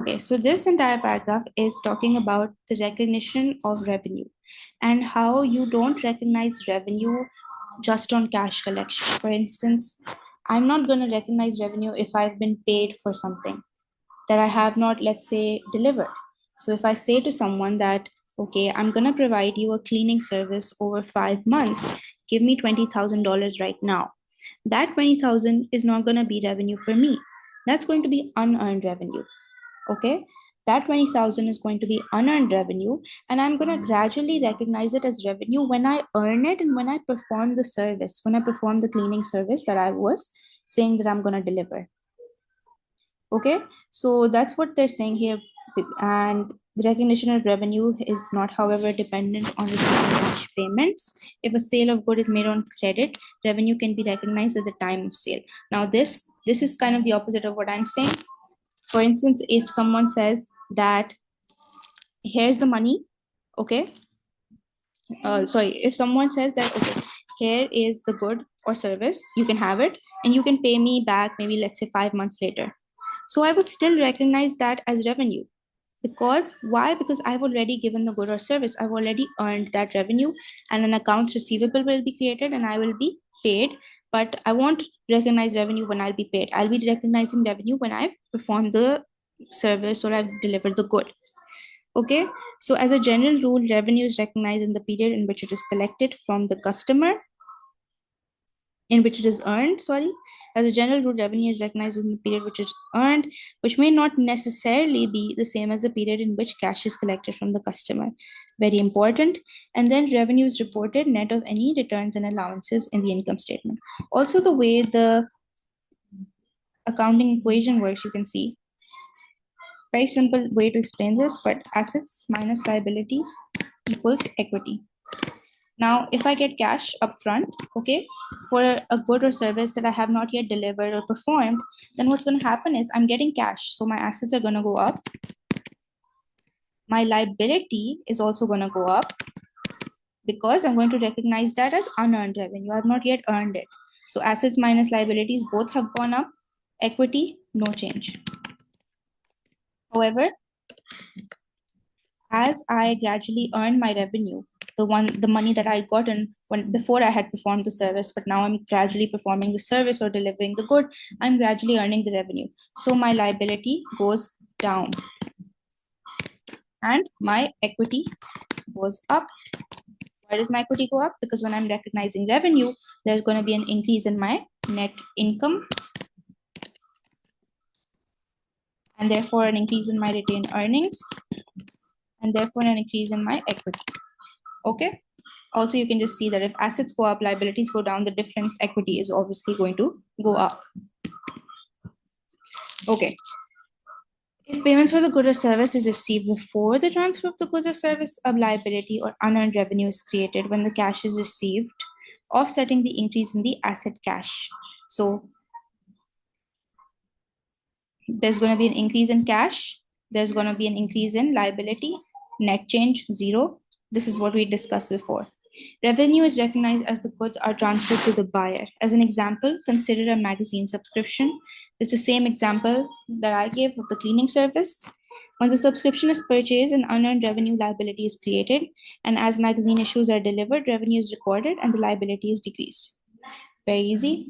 Okay, so this entire paragraph is talking about the recognition of revenue and how you don't recognize revenue just on cash collection. For instance, I'm not going to recognize revenue if I've been paid for something that I have not, let's say, delivered. So if I say to someone that, okay, I'm going to provide you a cleaning service over 5 months, give me $20,000 right now. That 20,000 is not going to be revenue for me. That's going to be unearned revenue. Okay, that 20,000 is going to be unearned revenue, and I'm going to gradually recognize it as revenue when I earn it and when I perform the service, when I perform the cleaning service that I was saying that I'm going to deliver. Okay, so that's what they're saying here. And the recognition of revenue is not, however, dependent on receiving cash payments. If a sale of good is made on credit, revenue can be recognized at the time of sale. Now this is kind of the opposite of what I'm saying. For instance, if someone says that here's the money, okay, if someone says that, okay, here is the good or service, you can have it and you can pay me back maybe, let's say, 5 months later. So I will still recognize that as revenue. Because why? Because I've already given the good or service, I've already earned that revenue, and an accounts receivable will be created and I will be paid. But I won't recognize revenue when I'll be paid. I'll be recognizing revenue when I've performed the service or I've delivered the good. Okay, so as a general rule, revenue is recognized in the period in which it is collected from the customer, in which it is earned, sorry. As a general rule, revenue is recognized in the period which is earned, which may not necessarily be the same as the period in which cash is collected from the customer. Very important. And then revenue is reported net of any returns and allowances in the income statement. Also, the way the accounting equation works, you can see. Very simple way to explain this, but assets minus liabilities equals equity. Now, if I get cash upfront, okay, for a good or service that I have not yet delivered or performed, then what's going to happen is I'm getting cash. So my assets are going to go up. My liability is also going to go up because I'm going to recognize that as unearned revenue. I have not yet earned it. So assets minus liabilities both have gone up. Equity, no change. However, as I gradually earn my revenue, the money that I gotten when before I had performed the service, but now I'm gradually performing the service or delivering the good, I'm gradually earning the revenue. So my liability goes down and my equity goes up. Why does my equity go up? Because when I'm recognizing revenue, there's going to be an increase in my net income and therefore an increase in my retained earnings and therefore an increase in my equity. Okay. Also, you can just see that if assets go up, liabilities go down, the difference equity is obviously going to go up. Okay. If payments for the good or service is received before the transfer of the goods or service, a liability or unearned revenue is created when the cash is received, offsetting the increase in the asset cash. So there's going to be an increase in cash, there's going to be an increase in liability, net change, zero. This is what we discussed before. Revenue is recognized as the goods are transferred to the buyer. As an example, consider a magazine subscription. It's the same example that I gave of the cleaning service. When the subscription is purchased, an unearned revenue liability is created, and as magazine issues are delivered, revenue is recorded and the liability is decreased. Very easy.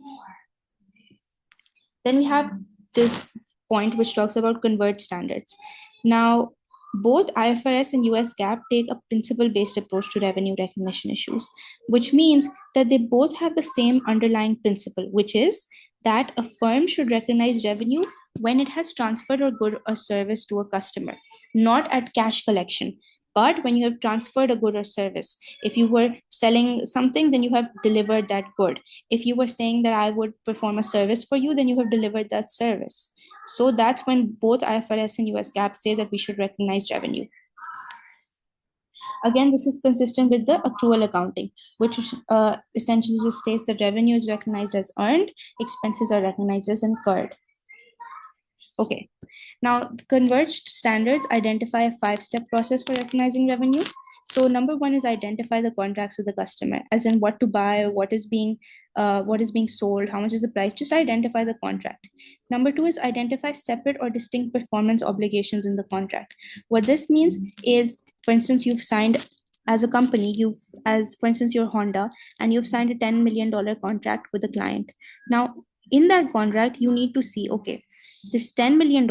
Then we have this point which talks about converged standards. Now, both IFRS and US GAAP take a principle-based approach to revenue recognition issues, which means that they both have the same underlying principle, which is that a firm should recognize revenue when it has transferred a good or service to a customer, not at cash collection, but when you have transferred a good or service. If you were selling something, then you have delivered that good. If you were saying that I would perform a service for you, then you have delivered that service. So that's when both IFRS and US GAAP say that we should recognize revenue. Again, this is consistent with the accrual accounting, which essentially just states that revenue is recognized as earned, expenses are recognized as incurred. Okay, now the converged standards identify a 5-step process for recognizing revenue. So number one is identify the contracts with the customer, as in what to buy, what is being sold, how much is the price. Just identify the contract. Number two is identify separate or distinct performance obligations in the contract. What this means is, for instance, you've signed as a company, as for instance, you're Honda, and you've signed a $10 million contract with a client. Now, in that contract, you need to see, okay, this $10 million,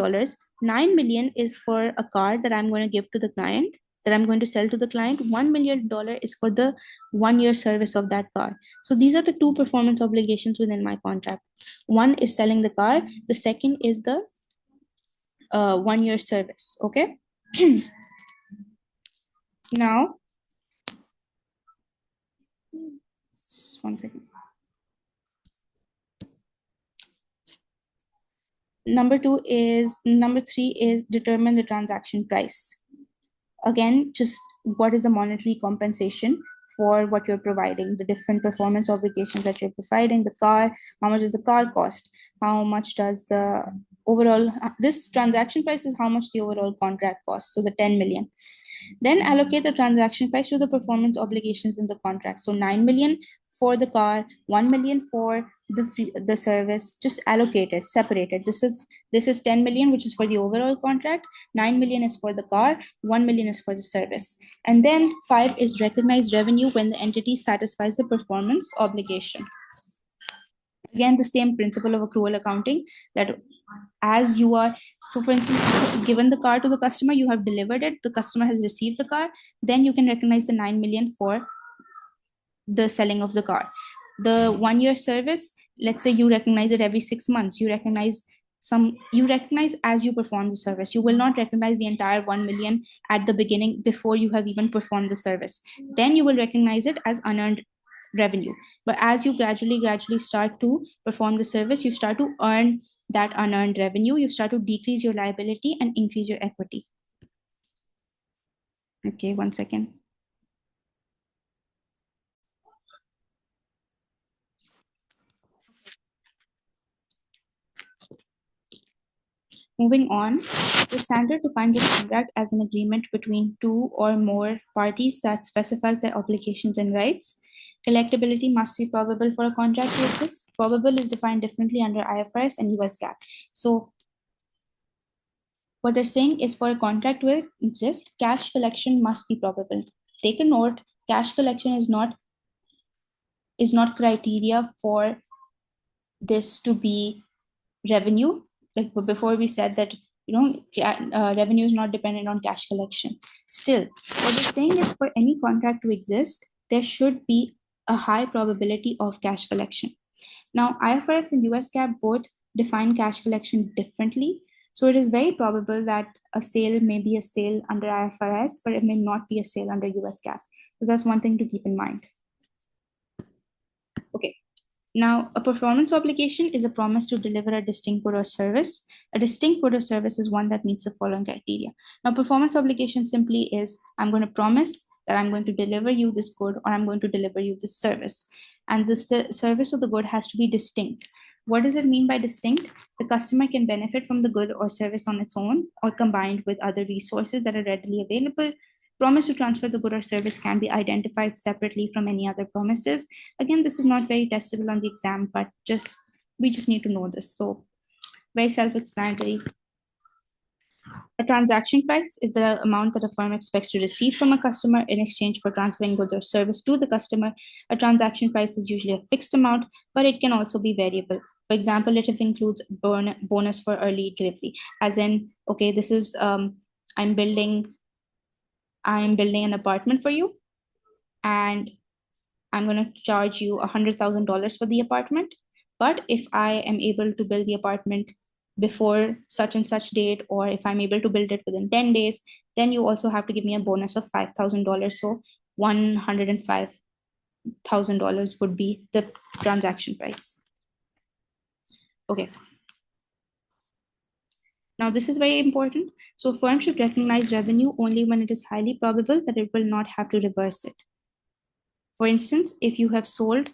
9 million is for a car that I'm going to give to the client, that I'm going to sell to the client. $1 million is for the 1 year service of that car. So these are the two performance obligations within my contract. One is selling the car, the second is the 1 year service. Okay. Now, one second. Number three is determine the transaction price. Again, just what is the monetary compensation for what you're providing, the different performance obligations that you're providing, the car, how much does the car cost, how much does the overall, this transaction price is how much the overall contract costs, so the 10 million. Then allocate the transaction price to the performance obligations in the contract. So 9 million for the car, 1 million for the service. Just allocate it, separate it. This is 10 million, which is for the overall contract. 9 million is for the car, 1 million is for the service. And then 5 is recognize revenue when the entity satisfies the performance obligation. Again, the same principle of accrual accounting, that as you are, so for instance, you have given the car to the customer, you have delivered it, the customer has received the car, then you can recognize the 9 million for the selling of the car. The 1 year service, let's say you recognize it every 6 months, you recognize as you perform the service. You will not recognize the entire 1 million at the beginning before you have even performed the service. Then you will recognize it as unearned revenue. But as you gradually start to perform the service, you start to earn that unearned revenue, you start to decrease your liability and increase your equity. Okay, one second. Moving on, the standard defines a contract as an agreement between two or more parties that specifies their obligations and rights. Collectability must be probable for a contract to exist. Probable is defined differently under IFRS and US GAAP. So what they're saying is, for a contract to exist, cash collection must be probable. Take a note, cash collection is not criteria for this to be revenue. Like before we said that, revenue is not dependent on cash collection. Still, what they're saying is, for any contract to exist, there should be a high probability of cash collection. Now, IFRS and US GAAP both define cash collection differently. So it is very probable that a sale may be a sale under IFRS, but it may not be a sale under US GAAP. So that's one thing to keep in mind. Okay. Now, a performance obligation is a promise to deliver a distinct good or service. A distinct good or service is one that meets the following criteria. Now, performance obligation simply is, I'm going to promise that I'm going to deliver you this good, or I'm going to deliver you this service. And the service or the good has to be distinct. What does it mean by distinct? The customer can benefit from the good or service on its own or combined with other resources that are readily available. Promise to transfer the good or service can be identified separately from any other promises. Again, this is not very testable on the exam, but we just need to know this. So very self-explanatory. A transaction price is the amount that a firm expects to receive from a customer in exchange for transferring goods or service to the customer. A transaction price is usually a fixed amount, but it can also be variable. For example, it includes bonus for early delivery, as in, okay, this is, I'm building an apartment for you, and I'm going to charge you $100,000 for the apartment. But if I am able to build the apartment before such and such date, or if I'm able to build it within 10 days, then you also have to give me a bonus of $5,000. So $105,000 would be the transaction price. Okay. Now, this is very important. So a firm should recognize revenue only when it is highly probable that it will not have to reverse it. For instance, if you have sold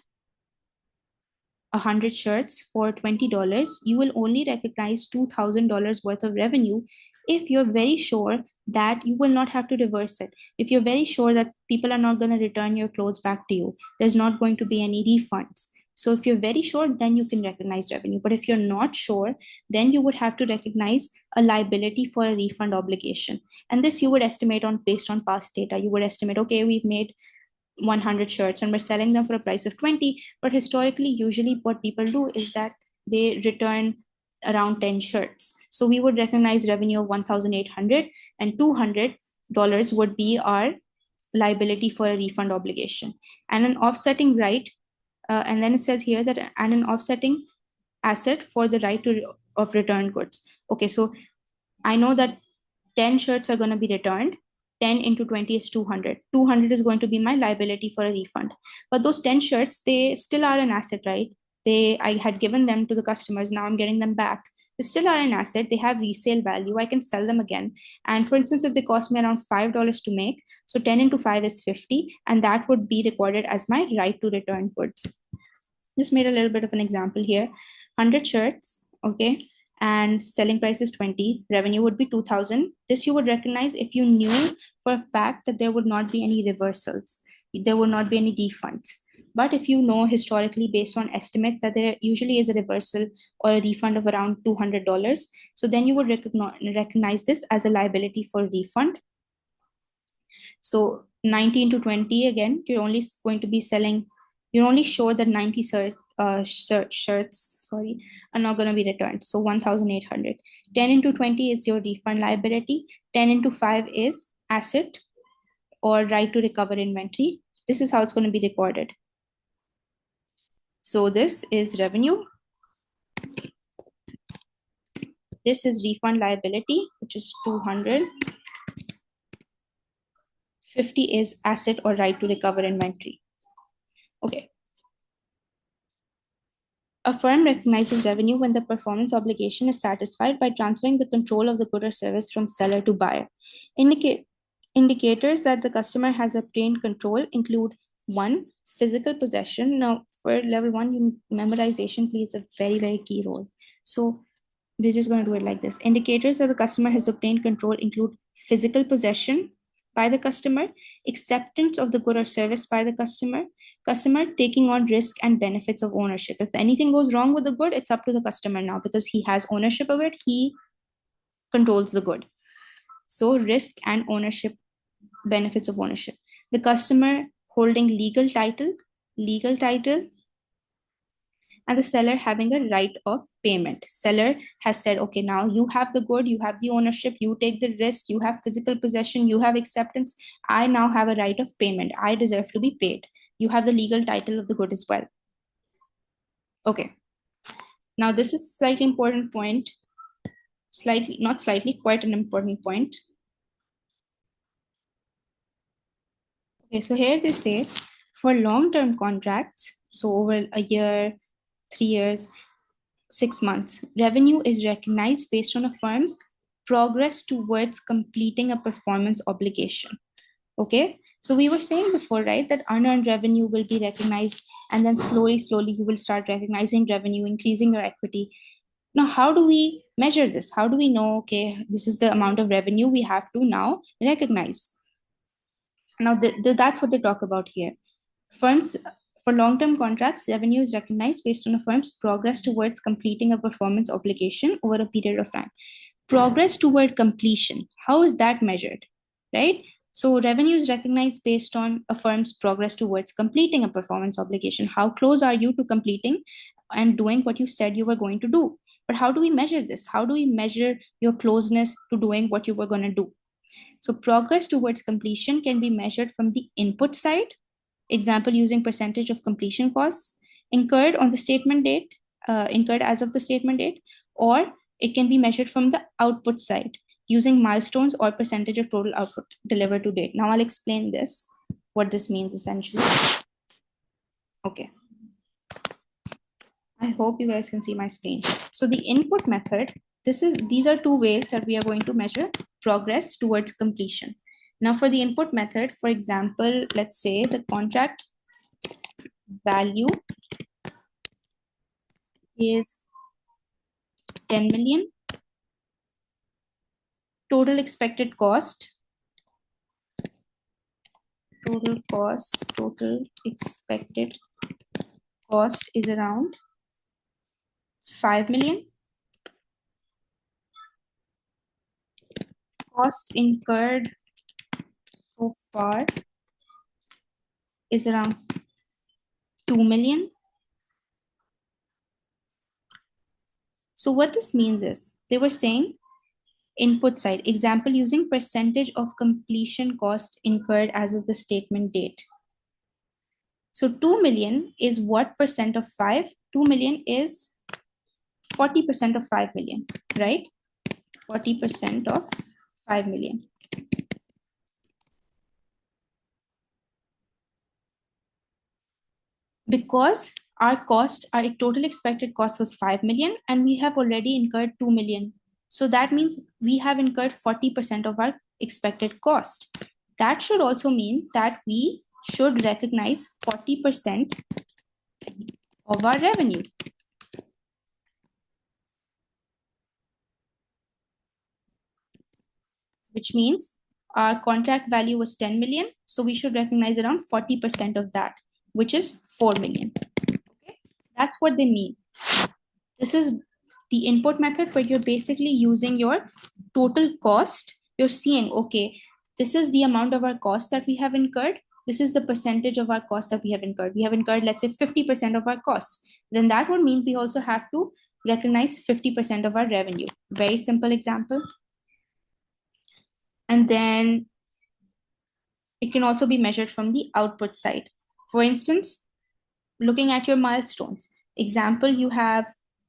100 shirts for $20, you will only recognize $2,000 worth of revenue if you're very sure that you will not have to reverse it, if you're very sure that people are not going to return your clothes back to you, there's not going to be any refunds. So if you're very sure, then you can recognize revenue. But if you're not sure, then you would have to recognize a liability for a refund obligation. And this you would estimate on based on past data. You would estimate, okay, we've made 100 shirts and we're selling them for a price of 20. But historically, usually what people do is that they return around 10 shirts. So we would recognize revenue of 1,800, and $200 would be our liability for a refund obligation. And an offsetting right, and then it says here that and an offsetting asset for the right of return goods. Okay, so I know that 10 shirts are going to be returned. 10 into 20 is 200. 200 is going to be my liability for a refund. But those 10 shirts, they still are an asset, right? I had given them to the customers. Now I'm getting them back. They still are an asset. They have resale value. I can sell them again. And for instance, if they cost me around $5 to make, so 10 into 5 is 50. And that would be recorded as my right to return goods. Just made a little bit of an example here. 100 shirts, okay, and selling price is 20, revenue would be 2,000. This you would recognize if you knew for a fact that there would not be any reversals, there would not be any refunds. But if you know historically based on estimates that there usually is a reversal or a refund of around $200, so then you would recognize this as a liability for refund. So 90 into 20, again, you're only going to be selling, you're only sure that 90 shirts, are not going to be returned. So 1,800. 10 into 20 is your refund liability. 10 into 5 is asset or right to recover inventory. This is how it's going to be recorded. So this is revenue. This is refund liability, which is 200. 50 is asset or right to recover inventory. Okay. A firm recognizes revenue when the performance obligation is satisfied by transferring the control of the good or service from seller to buyer. Indicators that the customer has obtained control include: 1, physical possession. Now, for level 1, memorization plays a very, very key role. So we're just going to do it like this. Indicators that the customer has obtained control include physical possession by the customer, acceptance of the good or service by the customer taking on risk and benefits of ownership. If anything goes wrong with the good, it's up to the customer now because he has ownership of it, he controls the good. So risk and ownership, benefits of ownership. The customer holding legal title, and the seller having a right of payment. Seller has said, okay, now you have the good, you have the ownership, you take the risk, you have physical possession, you have acceptance. I now have a right of payment. I deserve to be paid. You have the legal title of the good as well. Okay. Now this is a slightly important point. Not slightly, quite an important point. Okay, so here they say for long-term contracts, so over a year, 3 years, 6 months, revenue is recognized based on a firm's progress towards completing a performance obligation. Okay, so we were saying before, right, that unearned revenue will be recognized, and then slowly you will start recognizing revenue, increasing your equity. Now, how do we measure this? How do we know, okay, this is the amount of revenue we have to now recognize? Now, that's what they talk about here. Firms, for long-term contracts, revenue is recognized based on a firm's progress towards completing a performance obligation over a period of time. Progress toward completion, how is that measured, right? So revenue is recognized based on a firm's progress towards completing a performance obligation. How close are you to completing and doing what you said you were going to do? But how do we measure this? How do we measure your closeness to doing what you were going to do? So progress towards completion can be measured from the input side, example using percentage of completion costs incurred on the statement date, incurred as of the statement date, or it can be measured from the output side using milestones or percentage of total output delivered to date. Now I'll explain this, what this means essentially. Okay. I hope you guys can see my screen. So the input method, these are two ways that we are going to measure progress towards completion. Now for the input method, for example, let's say the contract value is 10 million total expected cost, total expected cost is around 5 million. Cost incurred so far is around 2 million. So what this means is they were saying input side, example using percentage of completion cost incurred as of the statement date. So 2 million is what percent of 5? 2 million is 40% of 5 million, right? 40% of 5 million. Because our total expected cost was 5 million and we have already incurred 2 million. So that means we have incurred 40% of our expected cost. That should also mean that we should recognize 40% of our revenue. Which means our contract value was 10 million. So we should recognize around 40% of that, which is 4 million. Okay, that's what they mean. This is the input method where you're basically using your total cost. You're seeing, okay, this is the amount of our cost that we have incurred. This is the percentage of our cost that we have incurred. We have incurred, let's say, 50% of our costs. Then that would mean we also have to recognize 50% of our revenue. Very simple example. And then it can also be measured from the output side. For instance, looking at your milestones. Example, you have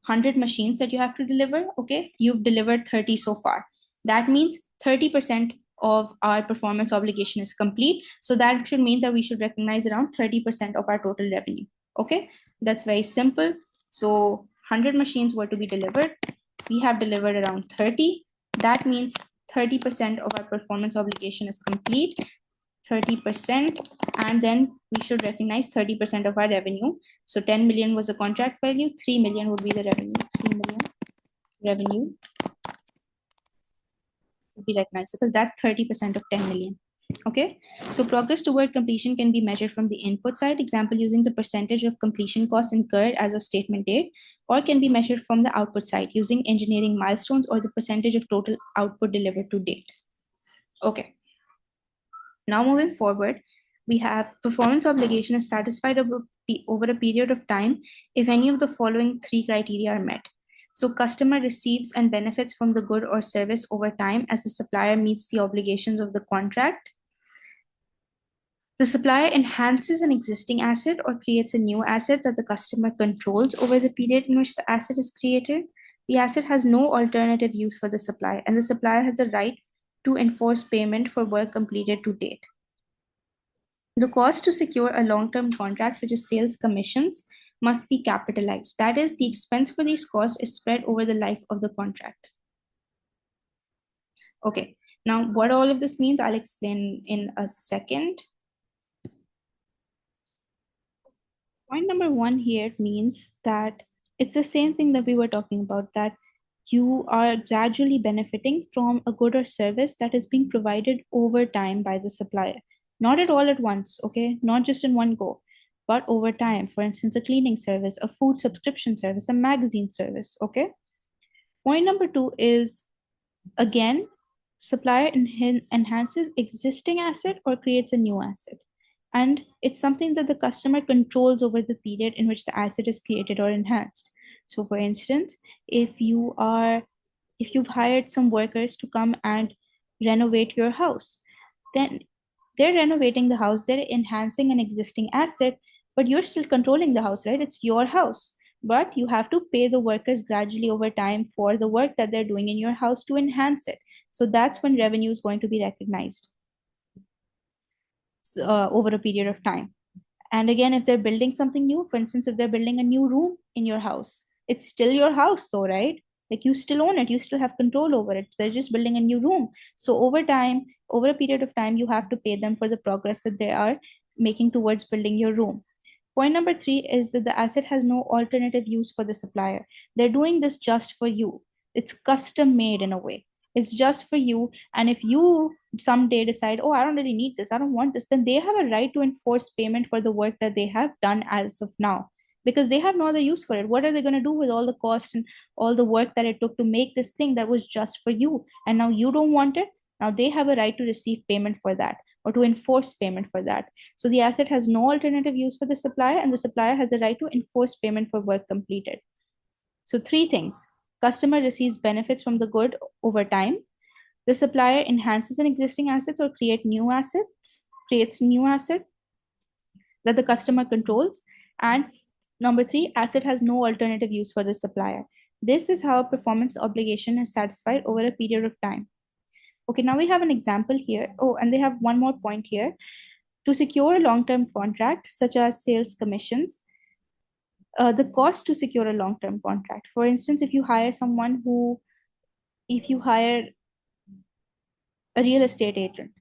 100 machines that you have to deliver. Okay, you've delivered 30 so far. That means 30% of our performance obligation is complete. So that should mean that we should recognize around 30% of our total revenue. Okay, that's very simple. So 100 machines were to be delivered. We have delivered around 30. That means 30% of our performance obligation is complete. 30%, and then we should recognize 30% of our revenue. So 10 million was the contract value, 3 million would be the revenue. 3 million revenue would be recognized because that's 30% of 10 million. Okay, so progress toward completion can be measured from the input side, example using the percentage of completion costs incurred as of statement date, or can be measured from the output side using engineering milestones or the percentage of total output delivered to date. Okay. Now moving forward, we have performance obligation is satisfied over a period of time if any of the following three criteria are met. So customer receives and benefits from the good or service over time as the supplier meets the obligations of the contract. The supplier enhances an existing asset or creates a new asset that the customer controls over the period in which the asset is created. The asset has no alternative use for the supplier, and the supplier has the right to enforce payment for work completed to date. The cost to secure a long-term contract, such as sales commissions, must be capitalized. That is, the expense for these costs is spread over the life of the contract. Okay, now what all of this means, I'll explain in a second. Point number one here means that it's the same thing that we were talking about, that you are gradually benefiting from a good or service that is being provided over time by the supplier. Not at all at once, okay? Not just in one go, but over time. For instance, a cleaning service, a food subscription service, a magazine service, okay? Point number two is, again, supplier enhances existing asset or creates a new asset. And it's something that the customer controls over the period in which the asset is created or enhanced. So for instance, if you've hired some workers to come and renovate your house, then they're renovating the house, they're enhancing an existing asset, but you're still controlling the house, right? It's your house, but you have to pay the workers gradually over time for the work that they're doing in your house to enhance it. So that's when revenue is going to be recognized over a period of time. And again, if they're building something new, for instance, if they're building a new room in your house, it's still your house though, right? Like you still own it, you still have control over it. They're just building a new room. So over time, over a period of time, you have to pay them for the progress that they are making towards building your room. Point number three is that the asset has no alternative use for the supplier. They're doing this just for you. It's custom made in a way. It's just for you. And if you someday decide, oh, I don't really need this, I don't want this, then they have a right to enforce payment for the work that they have done as of now, because they have no other use for it. What are they going to do with all the cost and all the work that it took to make this thing that was just for you? And now you don't want it. Now they have a right to receive payment for that, or to enforce payment for that. So the asset has no alternative use for the supplier, and the supplier has the right to enforce payment for work completed. So three things: customer receives benefits from the good over time, the supplier enhances an existing assets or creates new asset that the customer controls, and number three, asset has no alternative use for the supplier. This is how a performance obligation is satisfied over a period of time. Okay, now we have an example here. Oh, and they have one more point here. To secure a long-term contract, such as sales commissions, the cost to secure a long-term contract. For instance, if you hire a real estate agent,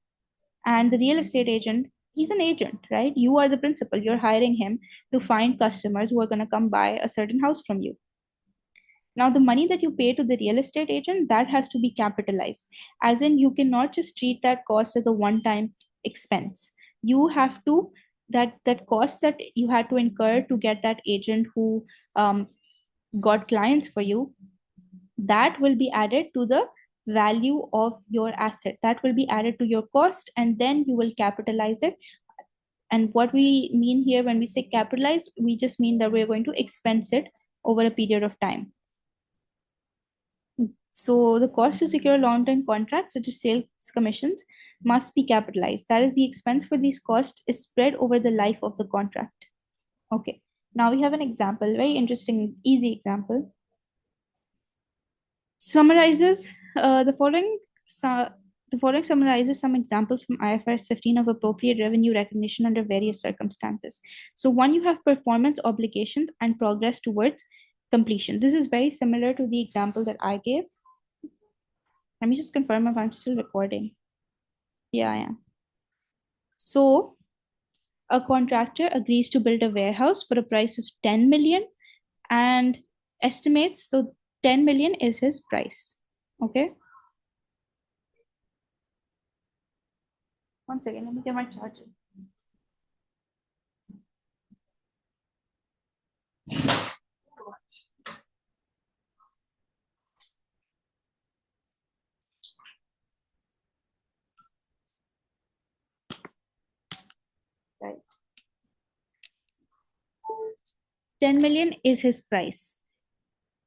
and the real estate agent, he's an agent, right? You are the principal. You're hiring him to find customers who are going to come buy a certain house from you. Now, the money that you pay to the real estate agent, that has to be capitalized. As in, you cannot just treat that cost as a one-time expense. You have to, that cost that you had to incur to get that agent who got clients for you, that will be added to the value of your asset. That will be added to your cost, and then you will capitalize it. And what we mean here when we say capitalize, we just mean that we're going to expense it over a period of time. So the cost to secure long-term contracts, such as sales commissions, must be capitalized. That is, the expense for these costs is spread over the life of the contract. Okay, now we have an example, very interesting, easy example. Summarizes the following. The following summarizes some examples from IFRS 15 of appropriate revenue recognition under various circumstances. So one, you have performance obligations and progress towards completion. This is very similar to the example that I gave. Let me just confirm if I'm still recording. Yeah, I am. So a contractor agrees to build a warehouse for a price of 10 million and estimates, so 10 million is his price. Okay. One second, let me get my charger. Right. 10 million is his price.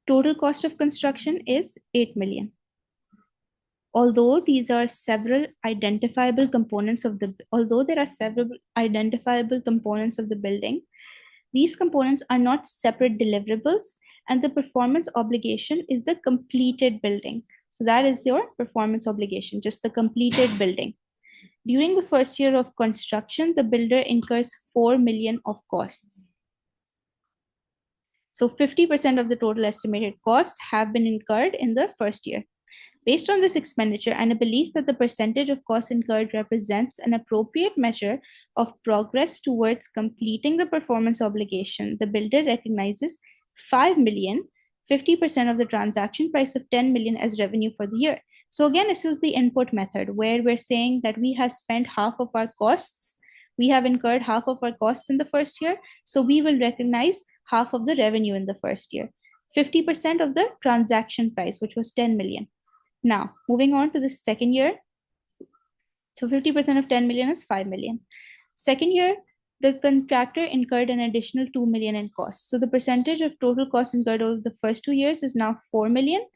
Total cost of construction is 8 million. Although there are several identifiable components of the building, these components are not separate deliverables, and the performance obligation is the completed building. So that is your performance obligation, just the completed building. During the first year of construction, the builder incurs 4 million of costs. So 50% of the total estimated costs have been incurred in the first year. Based on this expenditure and a belief that the percentage of costs incurred represents an appropriate measure of progress towards completing the performance obligation, the builder recognizes 5 million, 50% of the transaction price of 10 million as revenue for the year. So again, this is the input method where we're saying that we have spent half of our costs. We have incurred half of our costs in the first year. So we will recognize half of the revenue in the first year. 50% of the transaction price, which was 10 million. Now, moving on to the second year. So 50% of 10 million is 5 million. Second year, the contractor incurred an additional 2 million in costs. So the percentage of total costs incurred over the first 2 years is now 4 million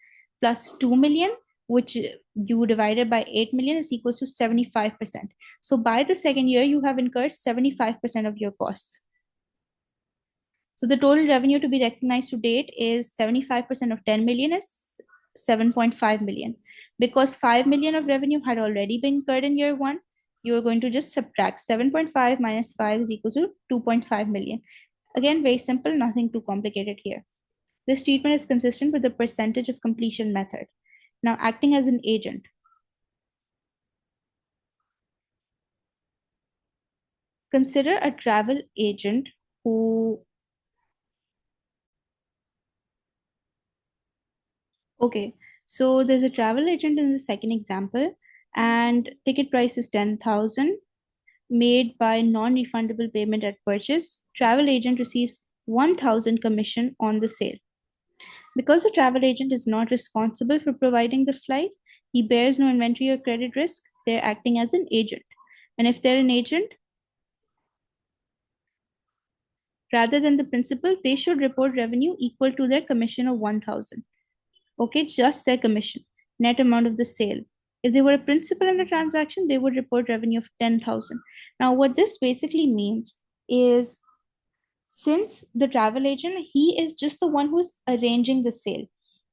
plus 2 million, which you divided by 8 million is equals to 75%. So by the second year, you have incurred 75% of your costs. So the total revenue to be recognized to date is 75% of 10 million is 7.5 million. Because 5 million of revenue had already been incurred in year one, you are going to just subtract 7.5 minus 5 is equal to 2.5 million. Again, very simple, nothing too complicated here. This treatment is consistent with the percentage of completion method. Now, acting as an agent. Consider a travel agent who Okay, So there's a travel agent in the second example, and ticket price is 10,000, made by non-refundable payment at purchase. Travel agent receives 1,000 commission on the sale. Because the travel agent is not responsible for providing the flight, he bears no inventory or credit risk. They're acting as an agent. And if they're an agent, rather than the principal, they should report revenue equal to their commission of 1,000. Okay, just their commission, net amount of the sale. If they were a principal in the transaction, they would report revenue of 10,000. Now, what this basically means is, since the travel agent, he is just the one who's arranging the sale,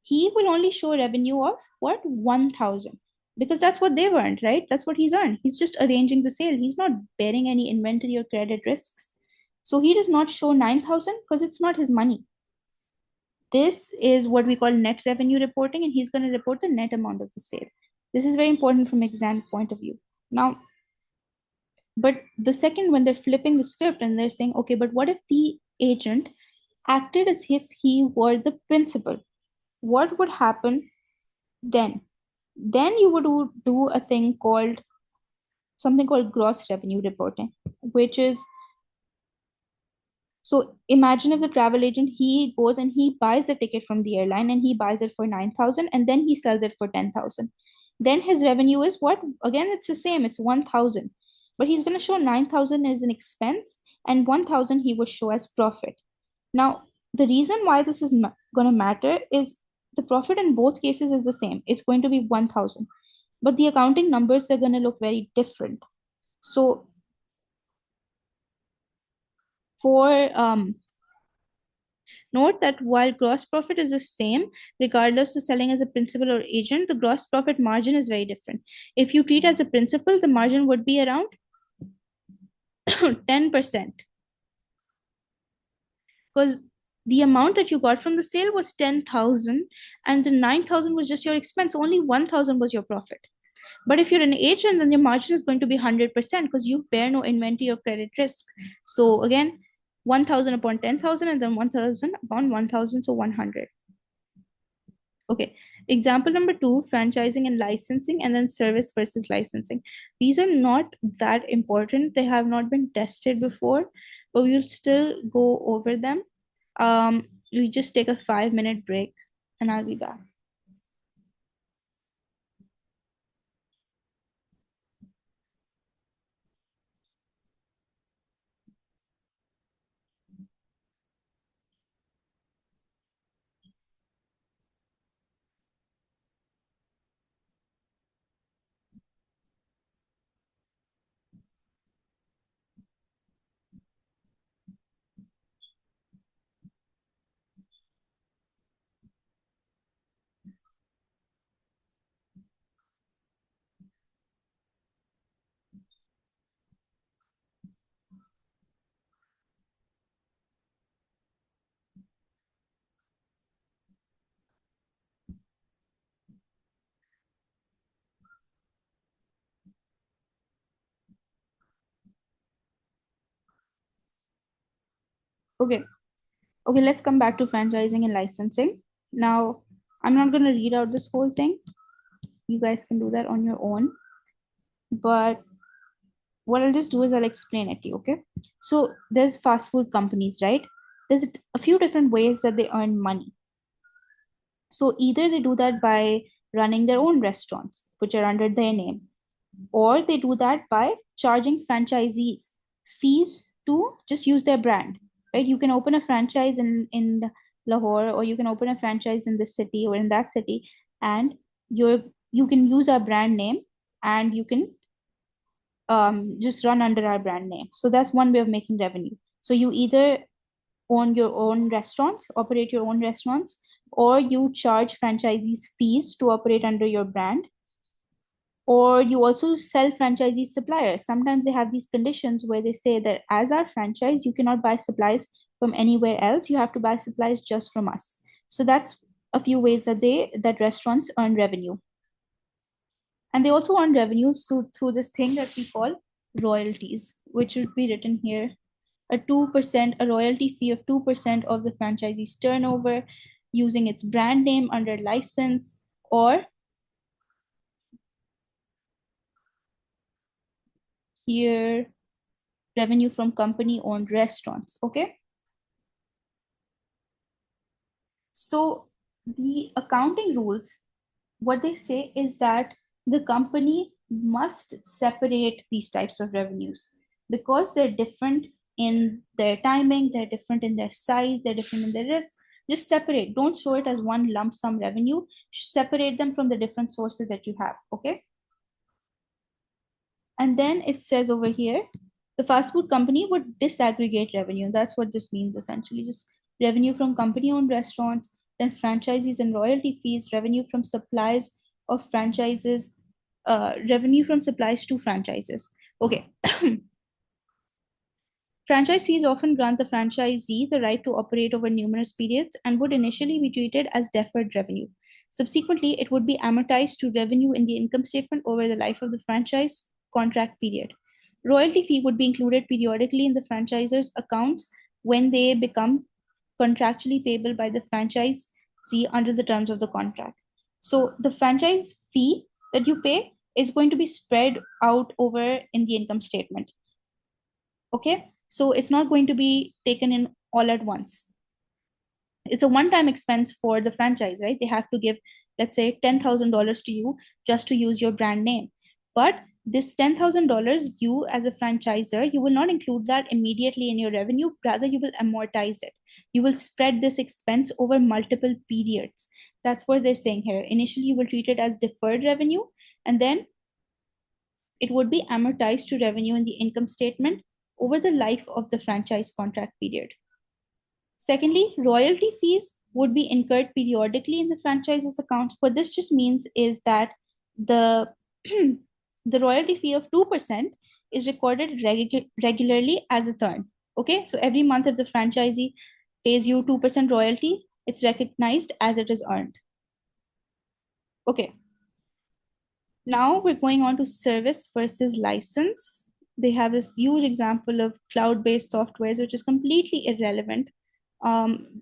he will only show revenue of what? 1,000, because that's what they've earned, right? That's what he's earned. He's just arranging the sale. He's not bearing any inventory or credit risks. So he does not show 9,000 because it's not his money. This is what we call net revenue reporting, and he's going to report the net amount of the sale. This is very important from exam point of view. Now, but the second, when they're flipping the script and they're saying, okay, but what if the agent acted as if he were the principal? What would happen then? Then you would do a thing called something called gross revenue reporting, which is, so imagine if the travel agent, he goes and he buys the ticket from the airline and he buys it for 9,000 and then he sells it for 10,000. Then his revenue is what? Again, it's the same, it's 1,000. But he's going to show 9,000 as an expense and 1,000 he would show as profit. Now, the reason why this is going to matter is the profit in both cases is the same. It's going to be 1,000. But the accounting numbers are going to look very different. So for note that while gross profit is the same, regardless of selling as a principal or agent, the gross profit margin is very different. If you treat as a principal, the margin would be around 10%. Because the amount that you got from the sale was 10,000 and the 9,000 was just your expense. Only 1,000 was your profit. But if you're an agent, then your margin is going to be 100% because you bear no inventory or credit risk. So again, 1,000 upon 10,000 and then 1,000 upon 1,000, so 100. Okay, example number 2, franchising and licensing, and then service versus licensing. These are not that important. They have not been tested before, but we'll still go over them. We just take a 5-minute break and I'll be back. Okay. Okay, let's come back to franchising and licensing. Now, I'm not going to read out this whole thing. You guys can do that on your own. But what I'll just do is I'll explain it to you, okay? So there's fast food companies, right? There's a few different ways that they earn money. So either they do that by running their own restaurants, which are under their name, or they do that by charging franchisees fees to just use their brand, right? You can open a franchise in Lahore, or you can open a franchise in this city or in that city, and you can use our brand name and you can just run under our brand name. So that's one way of making revenue. So you either own your own restaurants, operate your own restaurants, or you charge franchisees fees to operate under your brand, or you also sell franchisee suppliers. Sometimes they have these conditions where they say that as our franchise, you cannot buy supplies from anywhere else. You have to buy supplies just from us. So that's a few ways that restaurants earn revenue. And they also earn revenue through this thing that we call royalties, which would be written here. A 2%, a royalty fee of 2% of the franchisee's turnover, using its brand name under license, or here revenue from company owned restaurants. Okay, so the accounting rules, what they say is that the company must separate these types of revenues because they're different in their timing, they're different in their size, they're different in their risk. Just separate, don't show it as one lump sum revenue, separate them from the different sources that you have. Okay, and then it says over here, the fast food company would disaggregate revenue. That's what this means essentially. Just revenue from company owned restaurants, then franchisees and royalty fees, revenue from supplies of franchises, revenue from supplies to franchises. Okay. Franchise fees often grant the franchisee the right to operate over numerous periods and would initially be treated as deferred revenue. Subsequently, it would be amortized to revenue in the income statement over the life of the franchise contract period. Royalty fee would be included periodically in the franchisor's accounts when they become contractually payable by the franchisee under the terms of the contract. So the franchise fee that you pay is going to be spread out over in the income statement. Okay, so it's not going to be taken in all at once. It's a one-time expense for the franchise, right? They have to give, let's say, $10,000 to you just to use your brand name. But this $10,000, you as a franchisor, you will not include that immediately in your revenue. Rather, you will amortize it. You will spread this expense over multiple periods. That's what they're saying here. Initially, you will treat it as deferred revenue, and then it would be amortized to revenue in the income statement over the life of the franchise contract period. Secondly, royalty fees would be incurred periodically in the franchise's accounts. What this just means is that the the royalty fee of 2% is recorded regularly as it's earned. Okay, so every month if the franchisee pays you 2% royalty, it's recognized as it is earned. Okay, now we're going on to service versus license. They have this huge example of cloud-based softwares, which is completely irrelevant.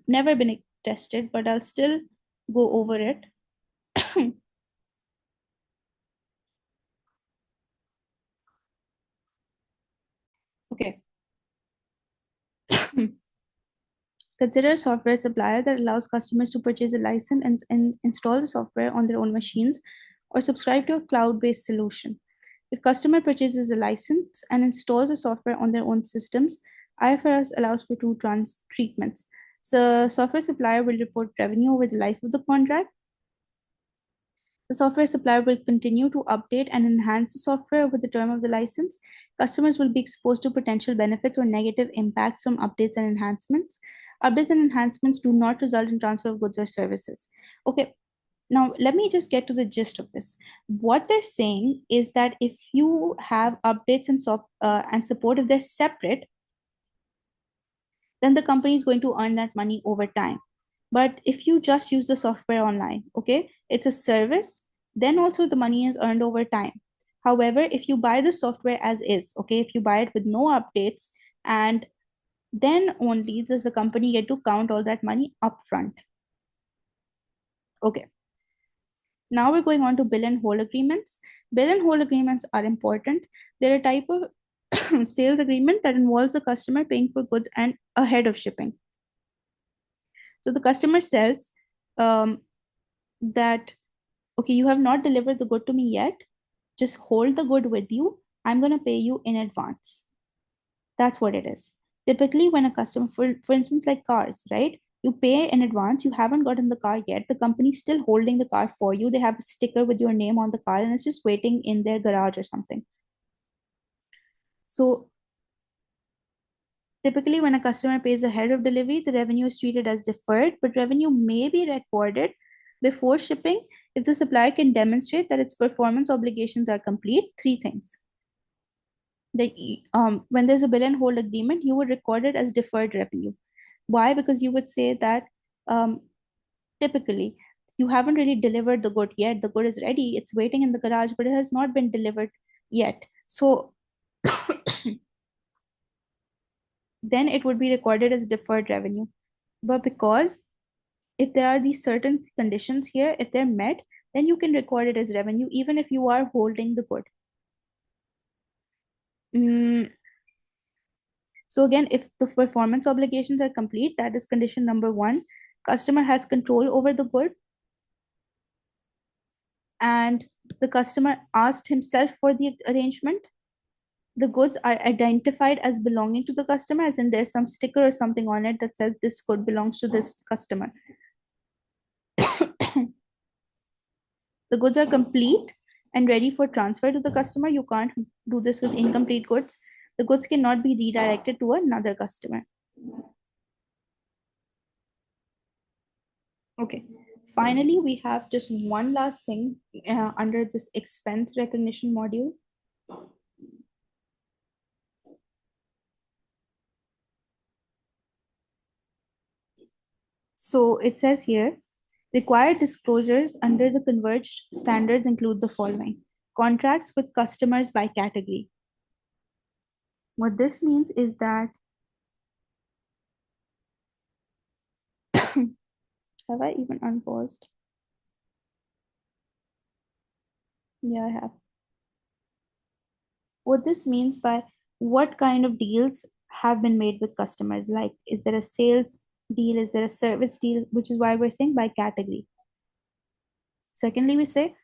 Never been tested, but I'll still go over it. Okay. Consider a software supplier that allows customers to purchase a license and install the software on their own machines or subscribe to a cloud-based solution. If customer purchases a license and installs the software on their own systems, IFRS allows for two treatments. So software supplier will report revenue over the life of the contract. The software supplier will continue to update and enhance the software over the term of the license. Customers will be exposed to potential benefits or negative impacts from updates and enhancements. Updates and enhancements do not result in transfer of goods or services. Okay, now let me just get to the gist of this. What they're saying is that if you have updates and support, if they're separate, then the company is going to earn that money over time. But if you just use the software online, okay, it's a service, then also the money is earned over time. However, if you buy the software as is, okay, if you buy it with no updates, and then only does the company get to count all that money upfront. Okay. Now we're going on to bill and hold agreements. Bill and hold agreements are important. They're a type of sales agreement that involves the customer paying for goods and ahead of shipping. So the customer says that, okay, you have not delivered the good to me yet. Just hold the good with you. I'm going to pay you in advance. That's what it is. Typically, when a customer, for instance, like cars, right? You pay in advance, you haven't gotten the car yet. The company's still holding the car for you. They have a sticker with your name on the car and it's just waiting in their garage or something. So typically, when a customer pays ahead of delivery, the revenue is treated as deferred, but revenue may be recorded before shipping if the supplier can demonstrate that its performance obligations are complete. Three things. When there's a bill and hold agreement, you would record it as deferred revenue. Why? Because you would say that typically you haven't really delivered the good yet. The good is ready, it's waiting in the garage, but it has not been delivered yet. So then it would be recorded as deferred revenue. But because if there are these certain conditions here, if they're met, then you can record it as revenue even if you are holding the good. So again, if the performance obligations are complete, that is condition number 1. Customer has control over the good, and the customer asked himself for the arrangement. The goods are identified as belonging to the customer, as in there's some sticker or something on it that says this good belongs to this customer. The goods are complete and ready for transfer to the customer. You can't do this with incomplete goods. The goods cannot be redirected to another customer. Okay. Finally, we have just one last thing under this expense recognition module. So it says here, required disclosures under the converged standards include the following: contracts with customers by category. What this means is that, have I even unpaused? Yeah, I have. What this means by what kind of deals have been made with customers, like is there a sales deal, is there a service deal, which is why we're saying by category. Secondly, we say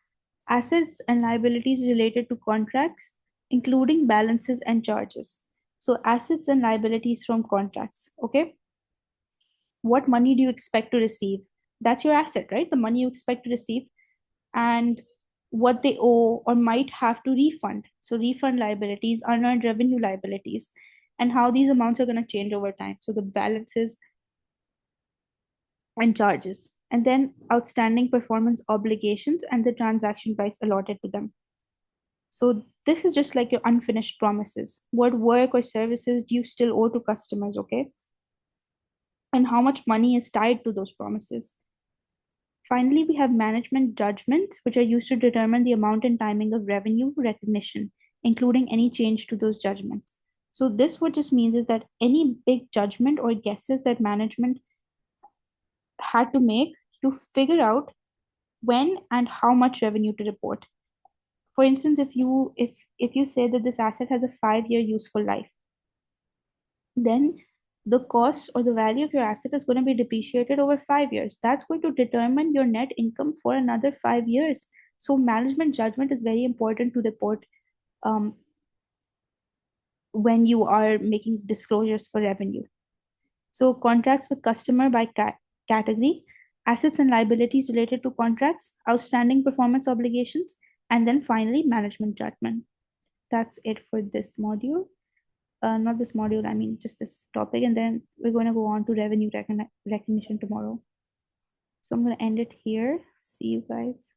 assets and liabilities related to contracts, including balances and charges. So assets and liabilities from contracts. Okay, what money do you expect to receive? That's your asset, right? The money you expect to receive, and what they owe or might have to refund. So refund liabilities, unearned revenue liabilities, and how these amounts are going to change over time. So the balances and charges. And then outstanding performance obligations and the transaction price allotted to them. So this is just like your unfinished promises. What work or services do you still owe to customers, okay? And how much money is tied to those promises. Finally, we have management judgments, which are used to determine the amount and timing of revenue recognition, including any change to those judgments. So this what just means is that any big judgment or guesses that management had to make to figure out when and how much revenue to report. For instance, if you say that this asset has a 5-year useful life, then the cost or the value of your asset is going to be depreciated over 5 years. That's going to determine your net income for another 5 years. So management judgment is very important to report um, when you are making disclosures for revenue. So contracts with customer by category, assets and liabilities related to contracts, outstanding performance obligations, and then finally management judgment. That's it for this module. Not this module, I mean just this topic, and then we're going to go on to revenue recognition tomorrow. So I'm going to end it here. See you guys.